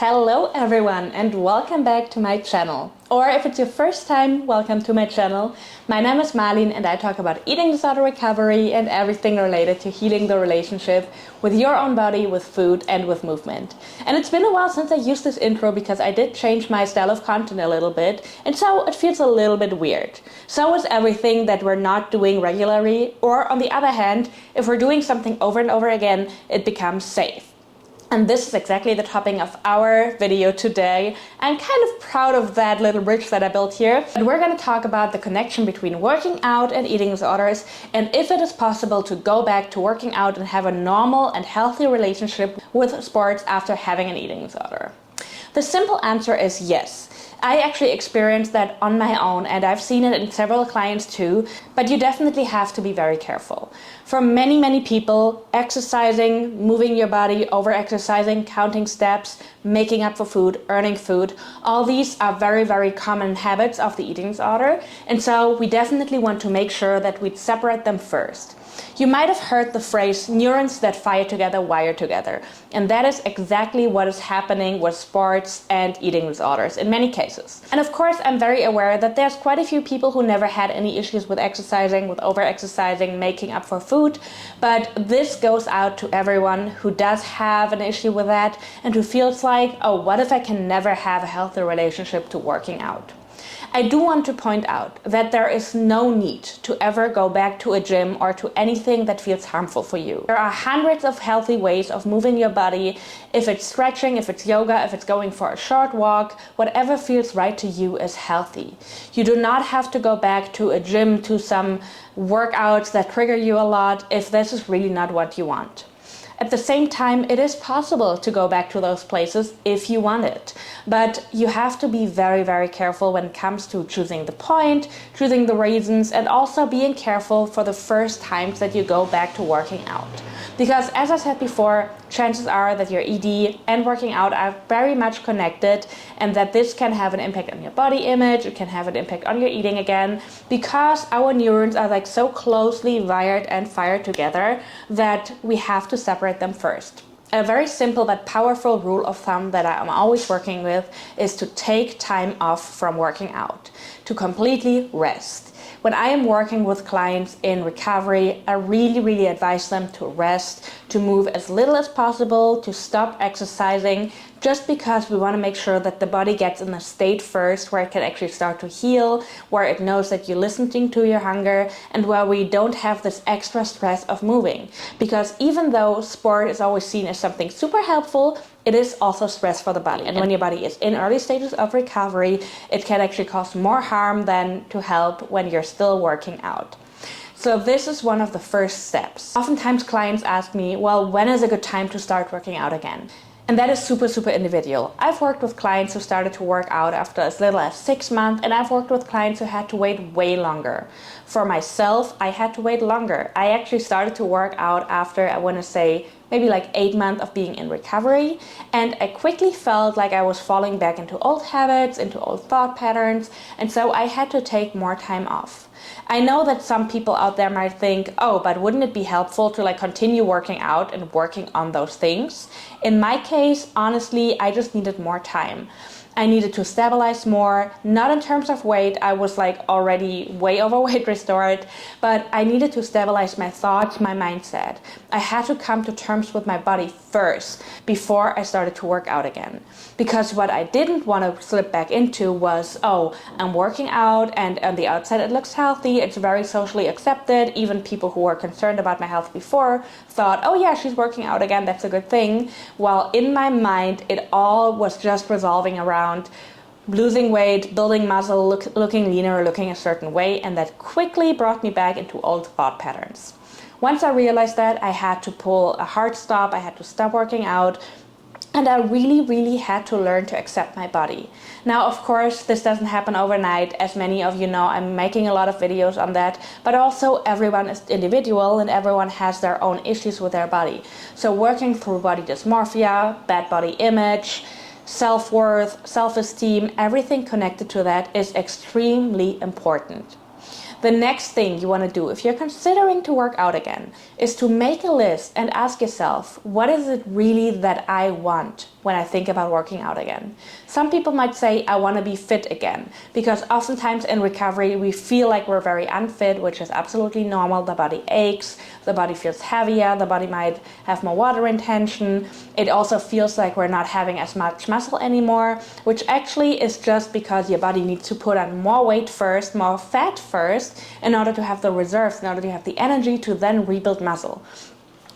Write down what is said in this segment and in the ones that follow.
Hello everyone and welcome back to my channel. Or if it's your first time, welcome to my channel. My name is Marlene and I talk about eating disorder recovery and everything related to healing the relationship with your own body, with food and with movement. And it's been a while since I used this intro because I did change my style of content a little bit, and so it feels a little bit weird. So is everything that we're not doing regularly, or on the other hand, if we're doing something over and over again, it becomes safe. And this is exactly the topic of our video today. I'm kind of proud of that little bridge that I built here. But we're going to talk about the connection between working out and eating disorders, and if it is possible to go back to working out and have a normal and healthy relationship with sports after having an eating disorder. The simple answer is yes. I actually experienced that on my own, and I've seen it in several clients too, but you definitely have to be very careful. For many people, exercising, moving your body, over-exercising, counting steps, making up for food, earning food, all these are very common habits of the eating disorder, and so we definitely want to make sure that we separate them first. You might have heard the phrase, neurons that fire together wire together. And that is exactly what is happening with sports and eating disorders in many cases. And of course, I'm very aware that there's quite a few people who never had any issues with exercising, with over-exercising, making up for food. But this goes out to everyone who does have an issue with that and who feels like, oh, what if I can never have a healthy relationship to working out? I do want to point out that there is no need to ever go back to a gym or to anything that feels harmful for you. There are hundreds of healthy ways of moving your body. If it's stretching, if it's yoga, if it's going for a short walk, whatever feels right to you is healthy. You do not have to go back to a gym, to some workouts that trigger you a lot if this is really not what you want. At the same time, it is possible to go back to those places if you want it. But you have to be very careful when it comes to choosing the point, choosing the reasons, and also being careful for the first times that you go back to working out. Because as I said before, chances are that your ED and working out are very much connected, and that this can have an impact on your body image, it can have an impact on your eating again, because our neurons are like so closely wired and fired together that we have to separate them first. A very simple but powerful rule of thumb that I'm always working with is to take time off from working out, to completely rest. When I am working with clients in recovery, I really advise them to rest, to move as little as possible, to stop exercising, just because we want to make sure that the body gets in a state first where it can actually start to heal, where it knows that you're listening to your hunger, and where we don't have this extra stress of moving. Because even though sport is always seen as something super helpful, it is also stress for the body. And when your body is in early stages of recovery, it can actually cause more harm than to help when you're still working out. So this is one of the first steps. Oftentimes clients ask me, well, when is a good time to start working out again? And that is super individual. I've worked with clients who started to work out after as little as 6 months, and I've worked with clients who had to wait way longer. For myself, I had to wait longer. I actually started to work out after, I want to say, maybe like 8 months of being in recovery, and I quickly felt like I was falling back into old habits, into old thought patterns, and so I had to take more time off. I know that some people out there might think, oh, but wouldn't it be helpful to continue working out and working on those things? In my case, honestly, I just needed more time. I needed to stabilize more, not in terms of weight, I was already way overweight restored, but I needed to stabilize my thoughts, my mindset. I had to come to terms with my body first before I started to work out again. Because what I didn't want to slip back into was, oh, I'm working out and on the outside it looks healthy, it's very socially accepted, even people who were concerned about my health before thought, oh yeah, she's working out again, that's a good thing. While in my mind, it all was just resolving around losing weight, building muscle, looking leaner, looking a certain way, and that quickly brought me back into old thought patterns. Once I realized that, I had to pull a hard stop, I had to stop working out, and I really had to learn to accept my body. Now, of course, this doesn't happen overnight. As many of you know, I'm making a lot of videos on that, but also everyone is individual and everyone has their own issues with their body. So working through body dysmorphia, bad body image, self-worth, self-esteem, everything connected to that is extremely important. The next thing you want to do if you're considering to work out again is to make a list and ask yourself, what is it really that I want when I think about working out again. Some people might say, I want to be fit again, because oftentimes in recovery we feel like we're very unfit, which is absolutely normal. The body aches, the body feels heavier, the body might have more water retention. It also feels like we're not having as much muscle anymore, which actually is just because your body needs to put on more weight first, more fat first, in order to have the reserves, in order to have the energy to then rebuild muscle.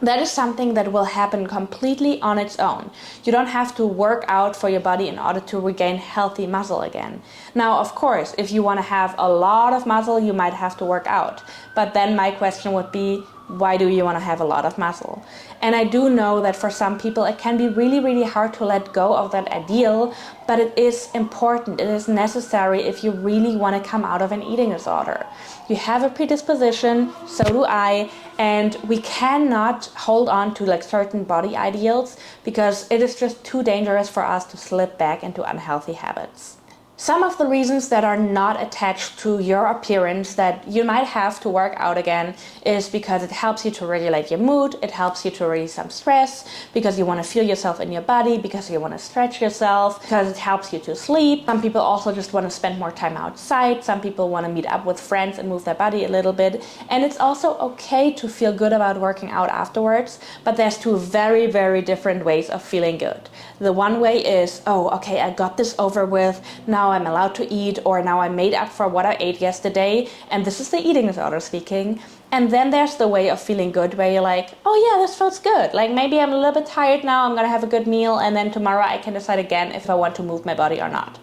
That is something that will happen completely on its own. You don't have to work out for your body in order to regain healthy muscle again. Now, of course, if you want to have a lot of muscle, you might have to work out. But then my question would be, why do you want to have a lot of muscle? And I do know that for some people it can be really, really hard to let go of that ideal, but it is important, it is necessary if you really want to come out of an eating disorder. You have a predisposition, so do I, and we cannot hold on to like certain body ideals because it is just too dangerous for us to slip back into unhealthy habits. Some of the reasons that are not attached to your appearance that you might have to work out again is because it helps you to regulate your mood, it helps you to release some stress, because you want to feel yourself in your body, because you want to stretch yourself, because it helps you to sleep. Some people also just want to spend more time outside, some people want to meet up with friends and move their body a little bit. And it's also okay to feel good about working out afterwards, but there's two very, very different ways of feeling good. The one way is, oh, okay, I got this over with, now I'm allowed to eat, or now I made up for what I ate yesterday, and this is the eating disorder speaking. And then there's the way of feeling good where you're like, oh yeah, this feels good. Like maybe I'm a little bit tired now, I'm gonna have a good meal, and then tomorrow I can decide again if I want to move my body or not.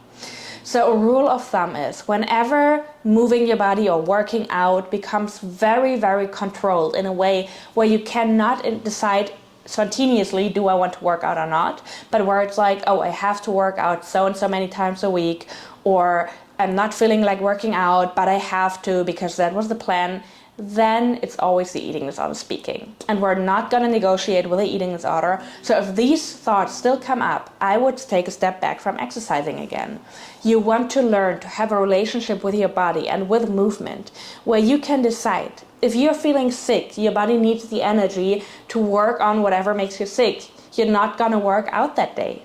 So a rule of thumb is whenever moving your body or working out becomes very, very controlled in a way where you cannot decide spontaneously, do I want to work out or not, but where it's like, oh, I have to work out so and so many times a week, or I'm not feeling like working out, but I have to because that was the plan, then it's always the eating disorder speaking. And we're not going to negotiate with the eating disorder. So if these thoughts still come up, I would take a step back from exercising again. You want to learn to have a relationship with your body and with movement where you can decide. If you're feeling sick, your body needs the energy to work on whatever makes you sick. You're not going to work out that day.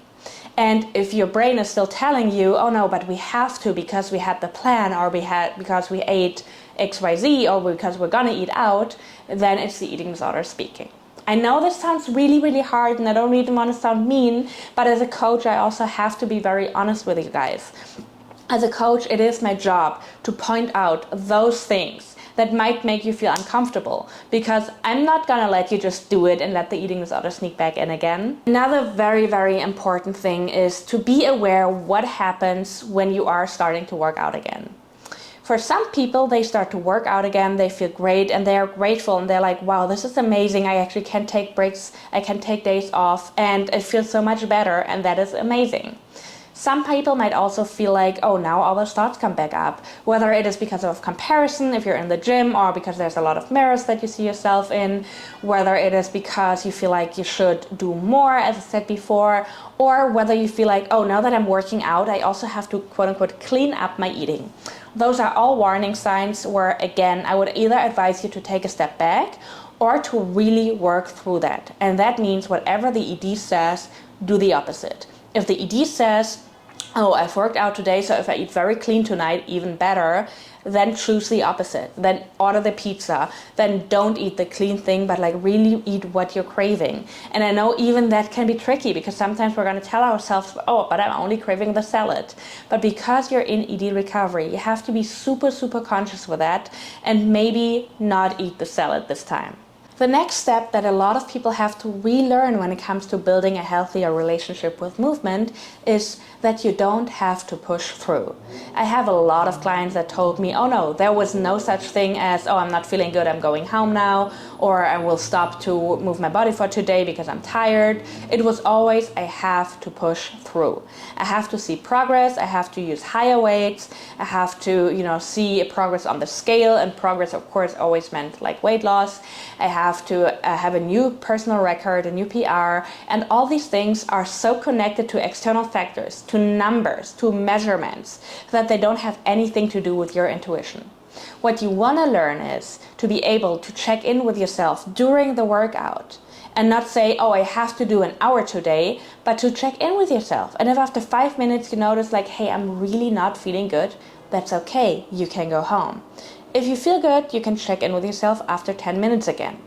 And if your brain is still telling you, oh no, but we have to because we had the plan, or because we ate XYZ, or because we're going to eat out, then it's the eating disorder speaking. I know this sounds really, really hard, and I don't even want to sound mean, but as a coach, I also have to be very honest with you guys. As a coach, it is my job to point out those things that might make you feel uncomfortable, because I'm not gonna let you just do it and let the eating disorder sneak back in again. Another very, very important thing is to be aware what happens when you are starting to work out again. For some people, they start to work out again, they feel great, and they are grateful, and they're like, wow, this is amazing, I actually can take breaks, I can take days off, and it feels so much better, and that is amazing. Some people might also feel like, oh, now all those thoughts come back up, whether it is because of comparison if you're in the gym, or because there's a lot of mirrors that you see yourself in, whether it is because you feel like you should do more, as I said before, or whether you feel like, oh, now that I'm working out, I also have to quote-unquote clean up my eating. Those are all warning signs where, again, I would either advise you to take a step back or to really work through that. And that means whatever the ED says, do the opposite. If the ED says, oh, I've worked out today, so if I eat very clean tonight, even better, then choose the opposite. Then order the pizza. Then don't eat the clean thing, but like really eat what you're craving. And I know even that can be tricky, because sometimes we're going to tell ourselves, oh, but I'm only craving the salad. But because you're in ED recovery, you have to be super, super conscious with that and maybe not eat the salad this time. The next step that a lot of people have to relearn when it comes to building a healthier relationship with movement is that you don't have to push through. I have a lot of clients that told me, oh no, there was no such thing as, oh, I'm not feeling good, I'm going home now, or I will stop to move my body for today because I'm tired. It was always, I have to push through. I have to see progress, I have to use higher weights, I have to, see progress on the scale, and progress, of course, always meant like weight loss. I have to have a new personal record, a new PR, and all these things are so connected to external factors, to numbers, to measurements, that they don't have anything to do with your intuition. What you want to learn is to be able to check in with yourself during the workout and not say, oh, I have to do an hour today, but to check in with yourself. And if after 5 minutes you notice like, hey, I'm really not feeling good, that's okay, you can go home. If you feel good, you can check in with yourself after 10 minutes again.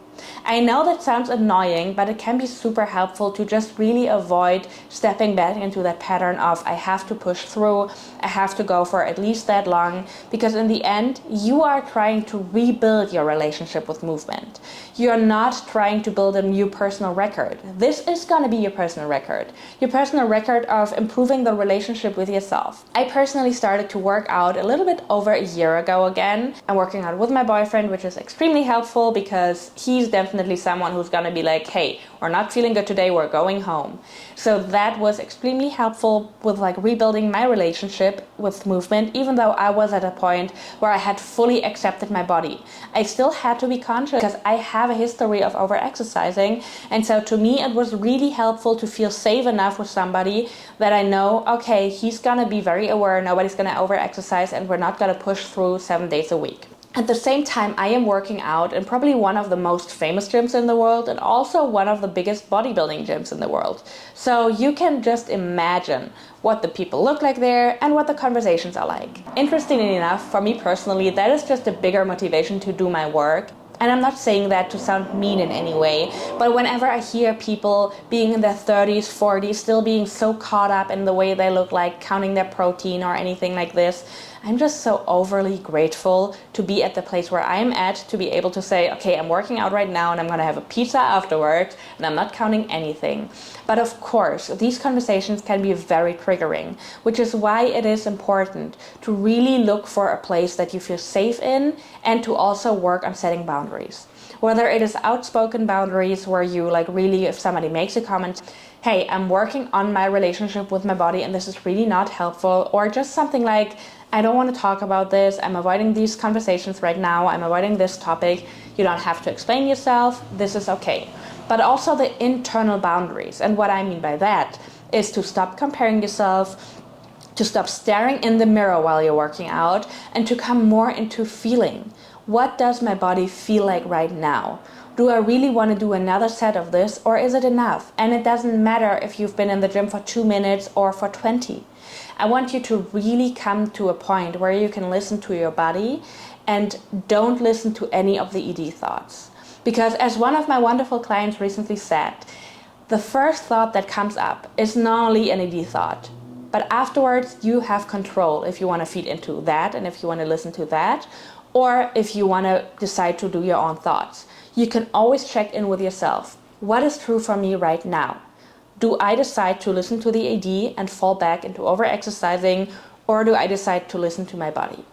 I know that sounds annoying, but it can be super helpful to just really avoid stepping back into that pattern of I have to push through, I have to go for at least that long, because in the end, you are trying to rebuild your relationship with movement. You're not trying to build a new personal record. This is going to be your personal record of improving the relationship with yourself. I personally started to work out a little bit over a year ago again. I'm working out with my boyfriend, which is extremely helpful because he's definitely someone who's going to be like, hey, we're not feeling good today, we're going home. So that was extremely helpful with like rebuilding my relationship with movement, even though I was at a point where I had fully accepted my body. I still had to be conscious because I have a history of overexercising, and so to me it was really helpful to feel safe enough with somebody that I know, okay, he's gonna be very aware, nobody's gonna overexercise, and we're not gonna push through 7 days a week. At the same time, I am working out in probably one of the most famous gyms in the world and also one of the biggest bodybuilding gyms in the world. So you can just imagine what the people look like there and what the conversations are like. Interestingly enough, for me personally, that is just a bigger motivation to do my work. And I'm not saying that to sound mean in any way, but whenever I hear people being in their 30s, 40s, still being so caught up in the way they look like, counting their protein or anything like this, I'm just so overly grateful to be at the place where I'm at, to be able to say, okay, I'm working out right now and I'm gonna have a pizza afterwards and I'm not counting anything. But of course, these conversations can be very triggering, which is why it is important to really look for a place that you feel safe in and to also work on setting boundaries. Whether it is outspoken boundaries where you like really, if somebody makes a comment, hey, I'm working on my relationship with my body and this is really not helpful, or just something like, I don't want to talk about this, I'm avoiding these conversations right now, I'm avoiding this topic, you don't have to explain yourself, this is okay. But also the internal boundaries, and what I mean by that is to stop comparing yourself, to stop staring in the mirror while you're working out, and to come more into feeling. What does my body feel like right now? Do I really want to do another set of this, or is it enough? And it doesn't matter if you've been in the gym for 2 minutes or for 20. I want you to really come to a point where you can listen to your body and don't listen to any of the ED thoughts. Because as one of my wonderful clients recently said, the first thought that comes up is not only an ED thought, but afterwards you have control if you want to feed into that and if you want to listen to that, or if you want to decide to do your own thoughts. You can always check in with yourself. What is true for me right now? Do I decide to listen to the AD and fall back into overexercising, or do I decide to listen to my body?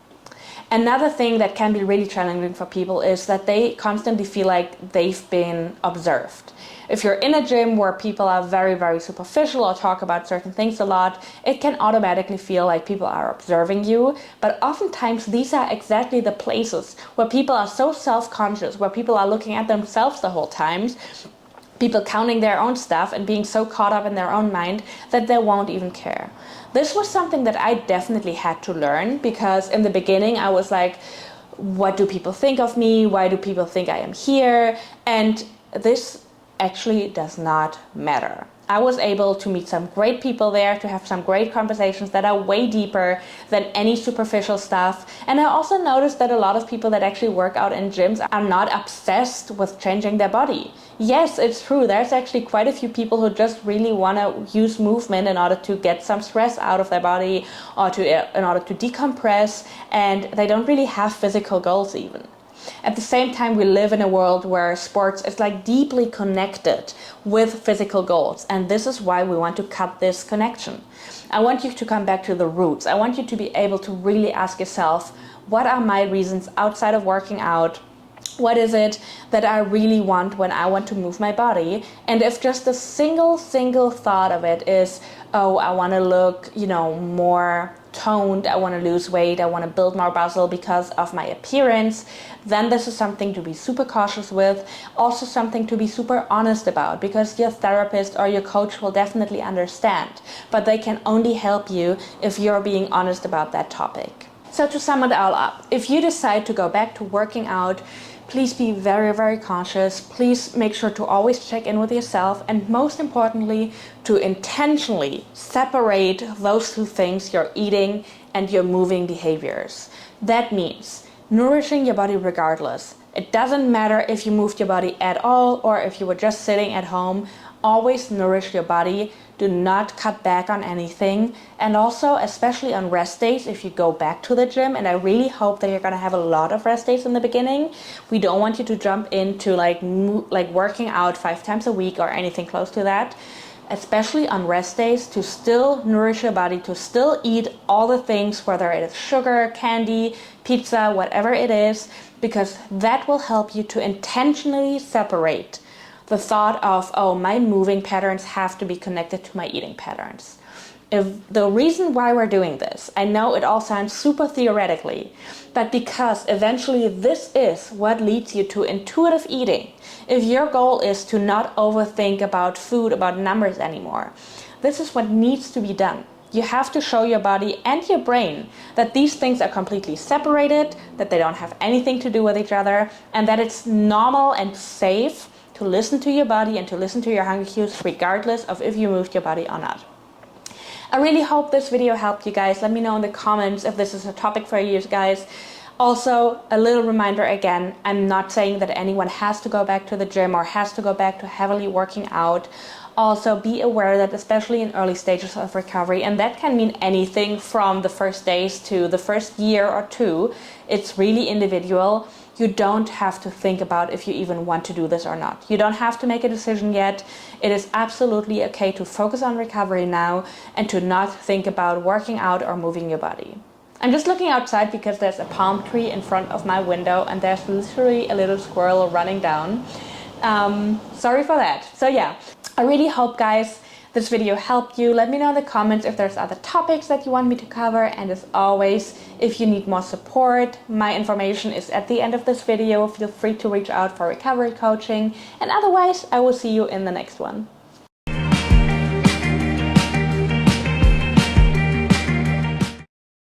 Another thing that can be really challenging for people is that they constantly feel like they've been observed. If you're in a gym where people are very, very superficial or talk about certain things a lot, it can automatically feel like people are observing you. But oftentimes these are exactly the places where people are so self-conscious, where people are looking at themselves the whole time, people counting their own stuff and being so caught up in their own mind that they won't even care. This was something that I definitely had to learn, because in the beginning I was like, what do people think of me? Why do people think I am here? And this actually does not matter. I was able to meet some great people there, to have some great conversations that are way deeper than any superficial stuff. And I also noticed that a lot of people that actually work out in gyms are not obsessed with changing their body. Yes, it's true. There's actually quite a few people who just really want to use movement in order to get some stress out of their body, or in order to decompress, and they don't really have physical goals even. At the same time, we live in a world where sports is like deeply connected with physical goals, and this is why we want to cut this connection. I want you to come back to the roots. I want you to be able to really ask yourself, what are my reasons outside of working out? What is it that I really want when I want to move my body? And if just a single thought of it is, oh, I want to look, more toned, I want to lose weight, I want to build more muscle because of my appearance, then this is something to be super cautious with, also something to be super honest about, because your therapist or your coach will definitely understand, but they can only help you if you're being honest about that topic. So to sum it all up, if you decide to go back to working out Please be very, very cautious. Please make sure to always check in with yourself, and most importantly, to intentionally separate those two things, your eating and your moving behaviors. That means nourishing your body regardless. It doesn't matter if you moved your body at all or if you were just sitting at home. Always nourish your body. Do not cut back on anything. And also, especially on rest days, if you go back to the gym, and I really hope that you're going to have a lot of rest days in the beginning. We don't want you to jump into like working out 5 times a week or anything close to that. Especially on rest days, to still nourish your body, to still eat all the things, whether it is sugar, candy, pizza, whatever it is, because that will help you to intentionally separate the thought of, oh, my moving patterns have to be connected to my eating patterns. If the reason why we're doing this, I know it all sounds super theoretically, but because eventually this is what leads you to intuitive eating. If your goal is to not overthink about food, about numbers anymore, this is what needs to be done. You have to show your body and your brain that these things are completely separated, that they don't have anything to do with each other, and that it's normal and safe to listen to your body and to listen to your hunger cues regardless of if you moved your body or not. I really hope this video helped you guys. Let me know in the comments if this is a topic for you guys. Also, a little reminder again, I'm not saying that anyone has to go back to the gym or has to go back to heavily working out. Also, be aware that especially in early stages of recovery, and that can mean anything from the first days to the first year or two, it's really individual. You don't have to think about if you even want to do this or not. You don't have to make a decision yet. It is absolutely okay to focus on recovery now and to not think about working out or moving your body. I'm just looking outside because there's a palm tree in front of my window and there's literally a little squirrel running down. Sorry for that. So yeah, I really hope, guys, this video helped you. Let me know in the comments if there's other topics that you want me to cover. And as always, if you need more support, my information is at the end of this video. Feel free to reach out for recovery coaching. And otherwise, I will see you in the next one.